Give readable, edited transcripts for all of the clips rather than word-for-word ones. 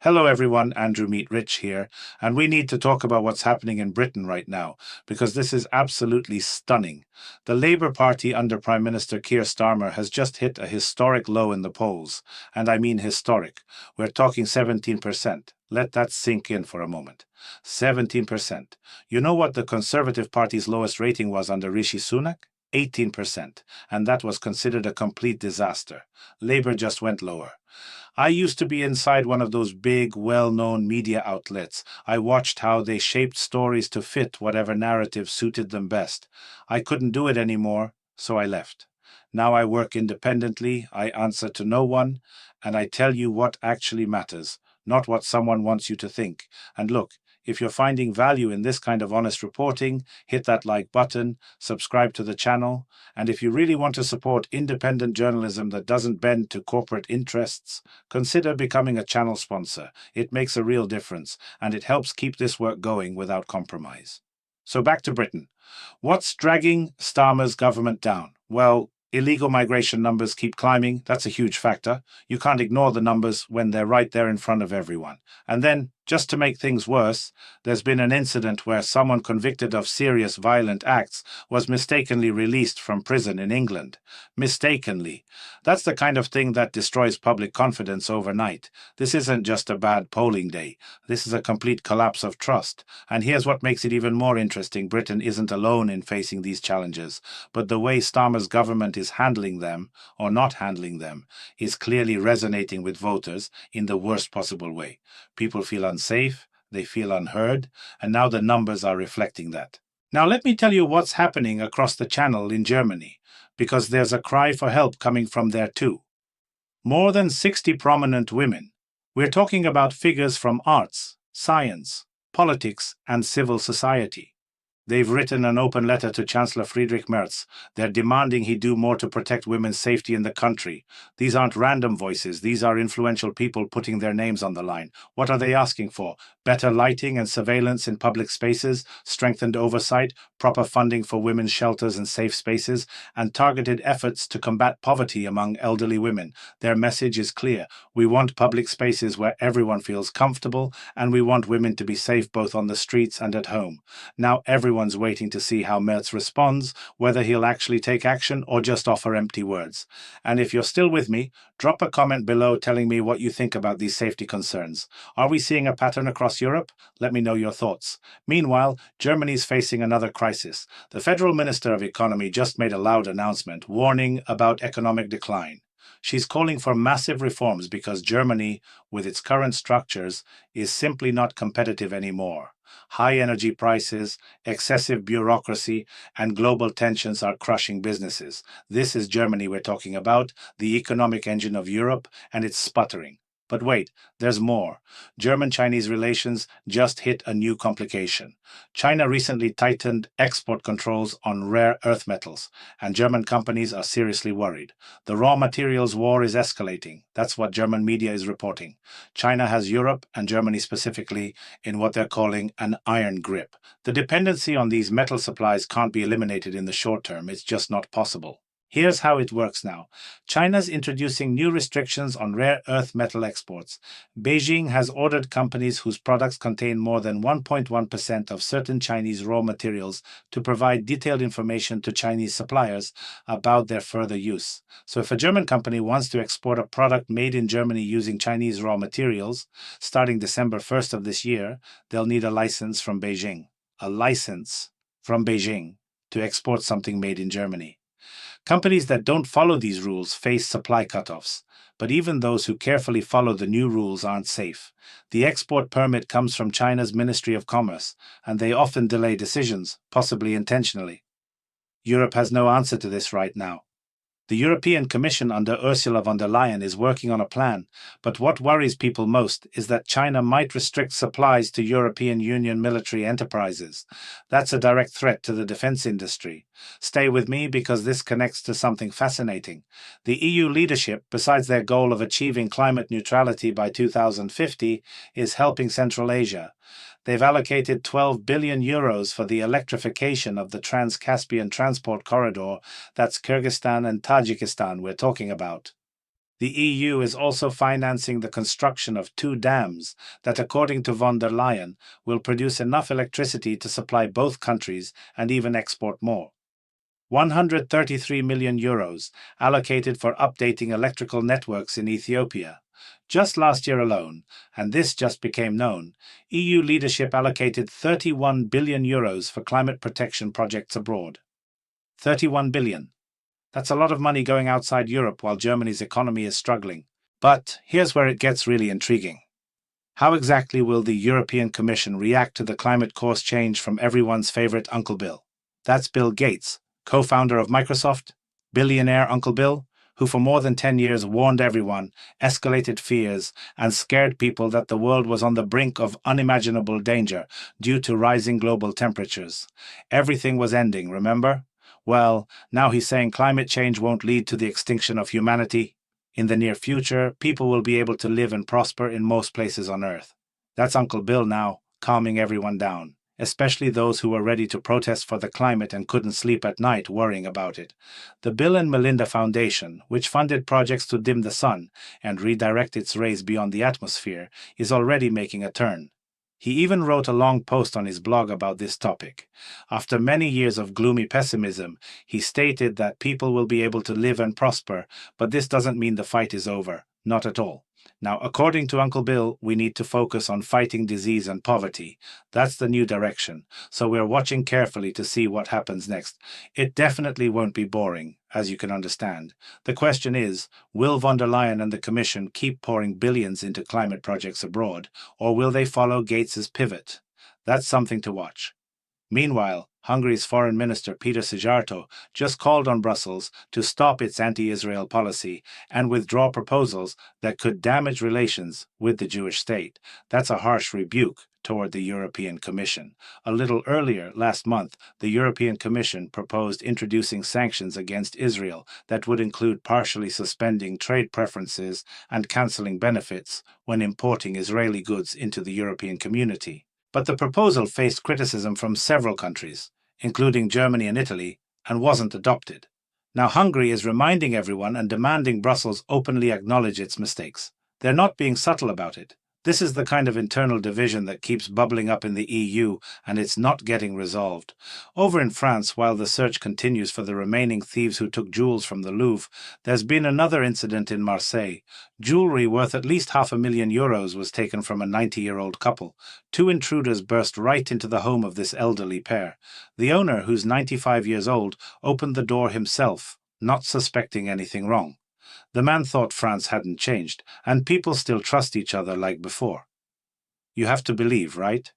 Hello everyone, Andrew Meet Rich here, and we need to talk about what's happening in Britain right now, because this is absolutely stunning. The Labour Party under Prime Minister Keir Starmer has just hit a historic low in the polls, and I mean historic. We're talking 17%. Let that sink in for a moment. 17%. You know what the Conservative Party's lowest rating was under Rishi Sunak? 18%, and that was considered a complete disaster. Labour just went lower. I used to be inside one of those big, well-known media outlets. I watched how they shaped stories to fit whatever narrative suited them best. I couldn't do it anymore, so I left. Now I work independently, I answer to no one, and I tell you what actually matters, not what someone wants you to think. And look, if you're finding value in this kind of honest reporting, hit that like button, subscribe to the channel, and if you really want to support independent journalism that doesn't bend to corporate interests, consider becoming a channel sponsor. It makes a real difference, and it helps keep this work going without compromise. So back to Britain. What's dragging Starmer's government down? Well, illegal migration numbers keep climbing. That's a huge factor. You can't ignore the numbers when they're right there in front of everyone. And then, just to make things worse, there's been an incident where someone convicted of serious violent acts was mistakenly released from prison in England. Mistakenly. That's the kind of thing that destroys public confidence overnight. This isn't just a bad polling day. This is a complete collapse of trust. And here's what makes it even more interesting. Britain isn't alone in facing these challenges, but the way Starmer's government is handling them, or not handling them, is clearly resonating with voters in the worst possible way. People feel unsafe, they feel unheard, and now the numbers are reflecting that. Now let me tell you what's happening across the channel in Germany, because there's a cry for help coming from there too. More than 60 prominent women. We're talking about figures from arts, science, politics, and civil society. They've written an open letter to Chancellor Friedrich Merz. They're demanding he do more to protect women's safety in the country. These aren't random voices. These are influential people putting their names on the line. What are they asking for? Better lighting and surveillance in public spaces, strengthened oversight, proper funding for women's shelters and safe spaces, and targeted efforts to combat poverty among elderly women. Their message is clear. We want public spaces where everyone feels comfortable, and we want women to be safe both on the streets and at home. Now everyone's waiting to see how Merz responds, whether he'll actually take action or just offer empty words. And if you're still with me, drop a comment below telling me what you think about these safety concerns. Are we seeing a pattern across Europe? Let me know your thoughts. Meanwhile, Germany's facing another crisis. The Federal Minister of Economy just made a loud announcement warning about economic decline. She's calling for massive reforms because Germany, with its current structures, is simply not competitive anymore. High energy prices, excessive bureaucracy, and global tensions are crushing businesses. This is Germany we're talking about, the economic engine of Europe, and it's sputtering. But wait, there's more. German-Chinese relations just hit a new complication. China recently tightened export controls on rare earth metals, and German companies are seriously worried. The raw materials war is escalating. That's what German media is reporting. China has Europe, and Germany specifically, in what they're calling an iron grip. The dependency on these metal supplies can't be eliminated in the short term. It's just not possible. Here's how it works now. China's introducing new restrictions on rare earth metal exports. Beijing has ordered companies whose products contain more than 1.1% of certain Chinese raw materials to provide detailed information to Chinese suppliers about their further use. So if a German company wants to export a product made in Germany using Chinese raw materials, starting December 1st of this year, they'll need a license from Beijing. A license from Beijing to export something made in Germany. Companies that don't follow these rules face supply cutoffs, but even those who carefully follow the new rules aren't safe. The export permit comes from China's Ministry of Commerce, and they often delay decisions, possibly intentionally. Europe has no answer to this right now. The European Commission under Ursula von der Leyen is working on a plan, but what worries people most is that China might restrict supplies to European Union military enterprises. That's a direct threat to the defense industry. Stay with me because this connects to something fascinating. The EU leadership, besides their goal of achieving climate neutrality by 2050, is helping Central Asia. They've allocated 12 billion euros for the electrification of the Trans-Caspian transport corridor. That's Kyrgyzstan and Tajikistan we're talking about. The EU is also financing the construction of 2 dams that, according to von der Leyen, will produce enough electricity to supply both countries and even export more. 133 million euros allocated for updating electrical networks in Ethiopia. Just last year alone, and this just became known, EU leadership allocated 31 billion euros for climate protection projects abroad. 31 billion. That's a lot of money going outside Europe while Germany's economy is struggling. But here's where it gets really intriguing. How exactly will the European Commission react to the climate course change from everyone's favorite Uncle Bill? That's Bill Gates, co-founder of Microsoft, billionaire Uncle Bill, who for more than 10 years warned everyone, escalated fears, and scared people that the world was on the brink of unimaginable danger due to rising global temperatures. Everything was ending, remember? Well, now he's saying climate change won't lead to the extinction of humanity. In the near future, people will be able to live and prosper in most places on Earth. That's Uncle Bill now, calming everyone down, especially those who were ready to protest for the climate and couldn't sleep at night worrying about it. The Bill and Melinda Foundation, which funded projects to dim the sun and redirect its rays beyond the atmosphere, is already making a turn. He even wrote a long post on his blog about this topic. After many years of gloomy pessimism, he stated that people will be able to live and prosper, but this doesn't mean the fight is over. Not at all. Now, according to Uncle Bill, we need to focus on fighting disease and poverty. That's the new direction, so we're watching carefully to see what happens next. It definitely won't be boring, as you can understand. The question is, will von der Leyen and the Commission keep pouring billions into climate projects abroad, or will they follow Gates's pivot? That's something to watch. Meanwhile, Hungary's Foreign Minister Peter Szijjártó just called on Brussels to stop its anti-Israel policy and withdraw proposals that could damage relations with the Jewish state. That's a harsh rebuke toward the European Commission. A little earlier, last month, the European Commission proposed introducing sanctions against Israel that would include partially suspending trade preferences and cancelling benefits when importing Israeli goods into the European community. But the proposal faced criticism from several countries, including Germany and Italy, and wasn't adopted. Now Hungary is reminding everyone and demanding Brussels openly acknowledge its mistakes. They're not being subtle about it. This is the kind of internal division that keeps bubbling up in the EU, and it's not getting resolved. Over in France, while the search continues for the remaining thieves who took jewels from the Louvre, there's been another incident in Marseille. Jewelry worth at least €500,000 was taken from a 90-year-old couple. 2 intruders burst right into the home of this elderly pair. The owner, who's 95 years old, opened the door himself, not suspecting anything wrong. The man thought France hadn't changed, and people still trust each other like before. You have to believe, right?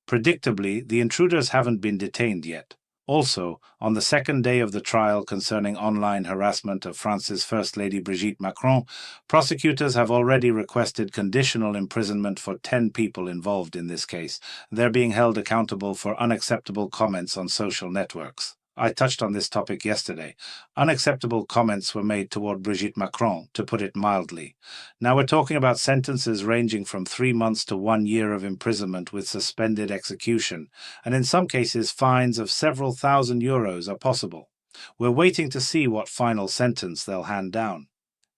Predictably, the intruders haven't been detained yet. Also, on the second day of the trial concerning online harassment of France's First Lady Brigitte Macron, prosecutors have already requested conditional imprisonment for 10 people involved in this case. They're being held accountable for unacceptable comments on social networks. I touched on this topic yesterday. Unacceptable comments were made toward Brigitte Macron, to put it mildly. Now we're talking about sentences ranging from 3 months to 1 year of imprisonment with suspended execution, and in some cases fines of several thousand euros are possible. We're waiting to see what final sentence they'll hand down.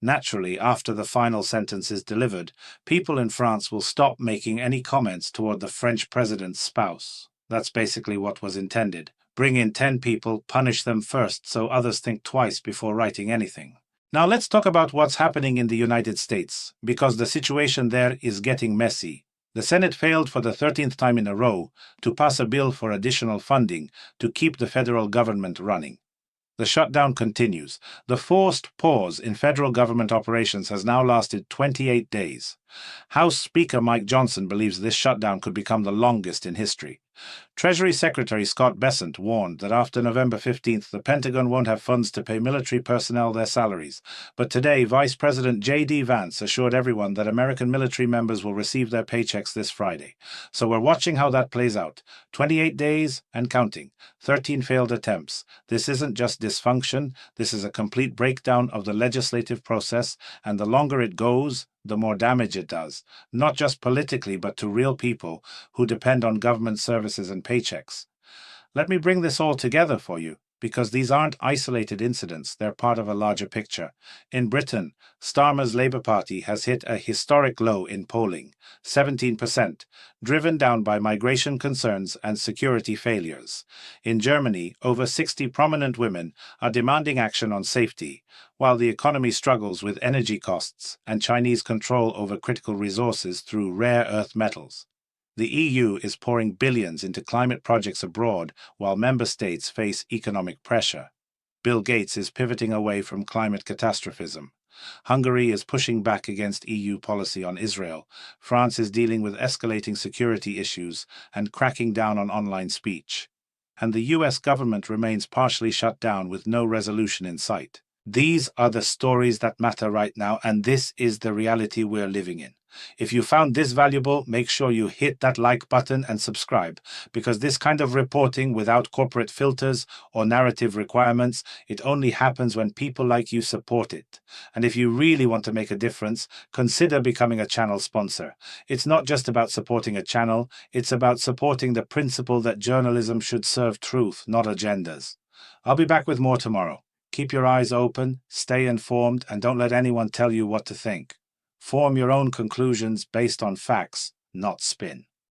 Naturally, after the final sentence is delivered, people in France will stop making any comments toward the French president's spouse. That's basically what was intended. Bring in 10 people, punish them first so others think twice before writing anything. Now let's talk about what's happening in the United States, because the situation there is getting messy. The Senate failed for the 13th time in a row to pass a bill for additional funding to keep the federal government running. The shutdown continues. The forced pause in federal government operations has now lasted 28 days. House Speaker Mike Johnson believes this shutdown could become the longest in history. Treasury Secretary Scott Bessent warned that after November 15th, the Pentagon won't have funds to pay military personnel their salaries. But today, Vice President J.D. Vance assured everyone that American military members will receive their paychecks this Friday. So we're watching how that plays out. 28 days and counting. 13 failed attempts. This isn't just dysfunction. This is a complete breakdown of the legislative process, and the longer it goes, the more damage it does, not just politically but to real people who depend on government services and paychecks. Let me bring this all together for you. Because these aren't isolated incidents, they're part of a larger picture. In Britain, Starmer's Labour Party has hit a historic low in polling, 17%, driven down by migration concerns and security failures. In Germany, over 60 prominent women are demanding action on safety, while the economy struggles with energy costs and Chinese control over critical resources through rare earth metals. The EU is pouring billions into climate projects abroad while member states face economic pressure. Bill Gates is pivoting away from climate catastrophism. Hungary is pushing back against EU policy on Israel. France is dealing with escalating security issues and cracking down on online speech. And the US government remains partially shut down with no resolution in sight. These are the stories that matter right now, and this is the reality we're living in. If you found this valuable, make sure you hit that like button and subscribe, because this kind of reporting without corporate filters or narrative requirements, it only happens when people like you support it. And if you really want to make a difference, consider becoming a channel sponsor. It's not just about supporting a channel, it's about supporting the principle that journalism should serve truth, not agendas. I'll be back with more tomorrow. Keep your eyes open, stay informed, and don't let anyone tell you what to think. Form your own conclusions based on facts, not spin.